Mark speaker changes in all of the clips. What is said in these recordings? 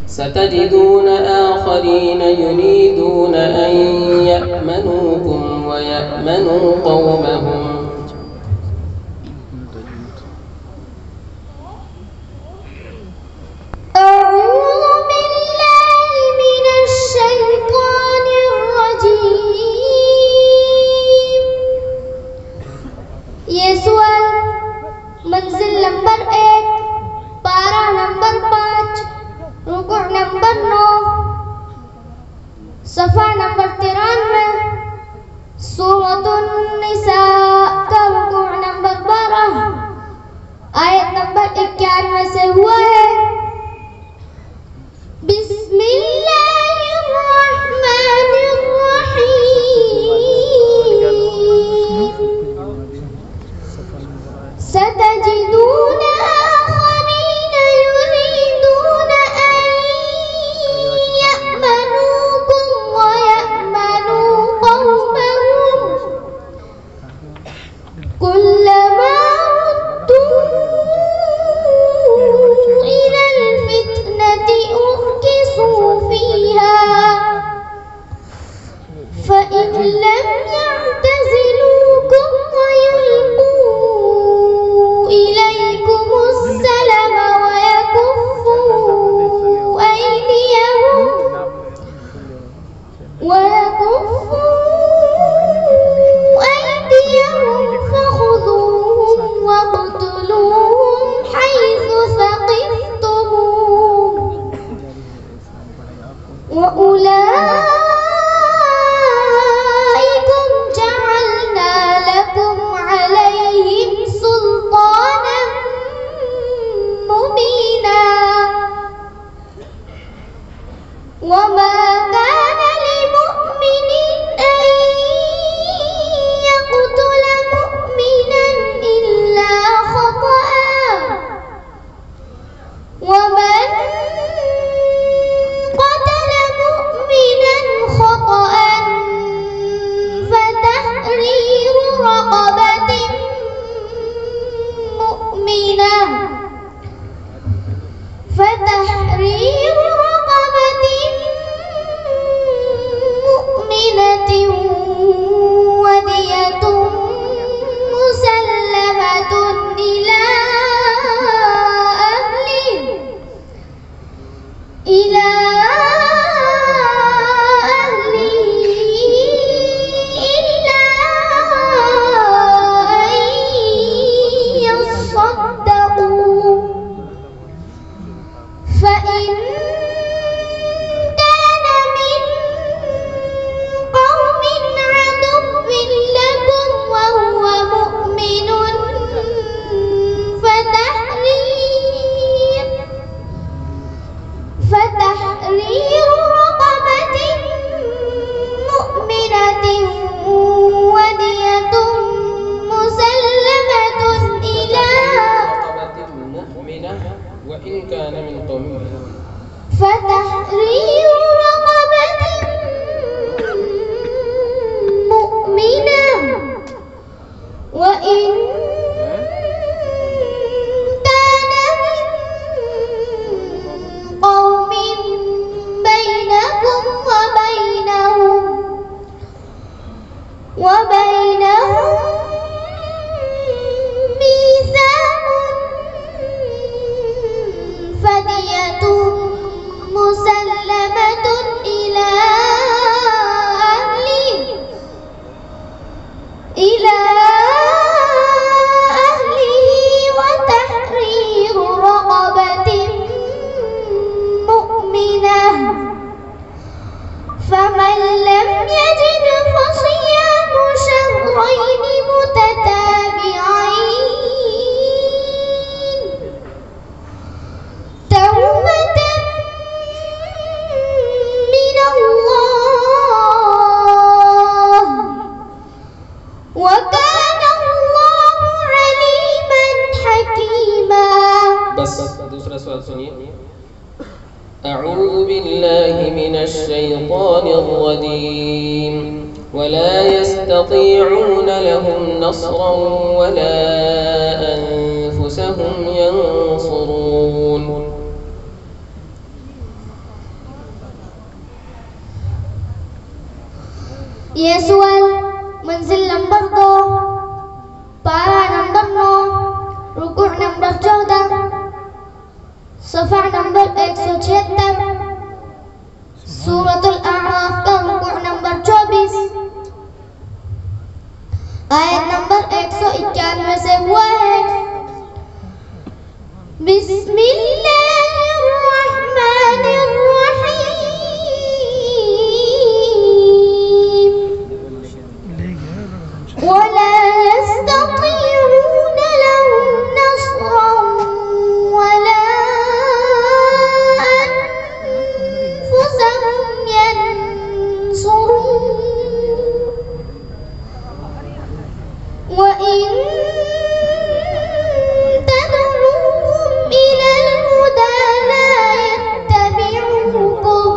Speaker 1: ستجدون آخرين يريدون أن يأمنوكم ويأمنوا قومهم
Speaker 2: मंजिल नंबर 1, पारा नंबर 5, रुकू नंबर 9, सफ़ा नंबर 93, सूरतुन निसा का रुकू नंबर 12, आयत नंबर 91 से हुआ है। ستجدون آخرين يريدون أن يأمنوكم ويأمنوا قومهم كلما ردوا إلى الفتنة أركسوا فيها فإن لم يعتزلوكم ويلقوا إليكم السلام ويكفوا أيديهم فخذوهم واقتلوهم حيث ثقفتموهم وأولئكم جعلنا لكم عليهم سلطانا مبينا وما كان لمؤمن أن يقتل مؤمنا إلا خطأ ومن قتل مؤمنا خطأ فتحرير رقبة مؤمنة ودية مسلمة إلى أهله إلا أن يصدقوا فإن كان من قوم عدو لكم وهو مؤمن فتحرير رقبة مؤمنة ودية مسلمة إلى
Speaker 1: رقبة مؤمنة وإن كان من قوم
Speaker 2: فتحرير رقبة مؤمنة وإن كان من قوم بينكم وبينهم ميثاق فدية مسلمة إلى أهله وتحرير رقبة مؤمنة فمن لم يجد فصيام شهرين متتابعين توبة من الله وكان الله عليما حكيما.
Speaker 1: बस दूसरा सवाल सुनिए। أعوذ بالله من الشيطان الرجيم ولا يستطيعون لهم نصرا ولا أنفسهم ينصرون
Speaker 2: ये सवाल मंजिल नंबर 2, पारा नंबर 9, रुकू नंबर 14, सफ़ा नंबर 176, सूरतुल अअराफ का रुकू नंबर 24, आयत नंबर 191 से हुआ है। बिस्मिल्लाहिर्रहमानिर्रहीम वला यस्ततीऊन लहुम नस्रन वला अनफुसहुम यनसुरून وإن تدعوهم إلى الهدى لا يتبعوكم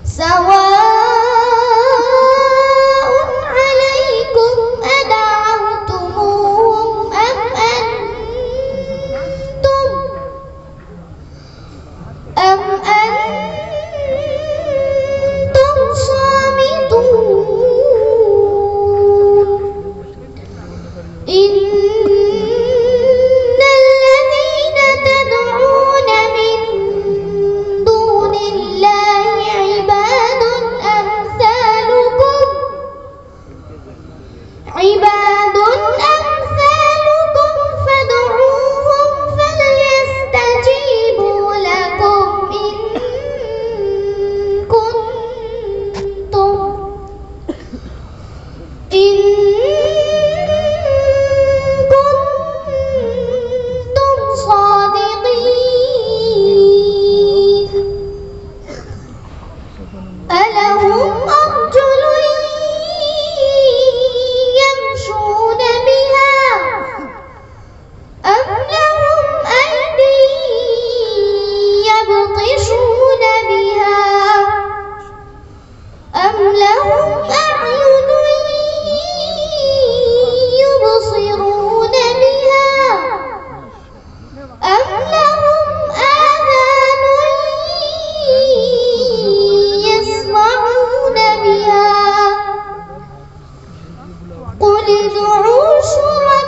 Speaker 2: سواء عليكم أدعوتموهم أم أنتم صامتون إن الذين تدعون من دون الله عباد أمثالكم فادعوهم فليستجيبوا لكم إن كنتم صادقين ألهم أرجل يمشون بها أم لهم أيدي يبطشون بها أم لهم أعين يبصرون بها أم لهم آذان يسمعون بها قل ادعوا شركاءكم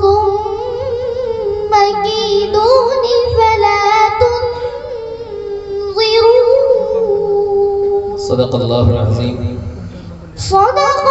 Speaker 2: ثم كيدون فلا تنظرون.
Speaker 1: صدق الله العظيم.
Speaker 2: صدق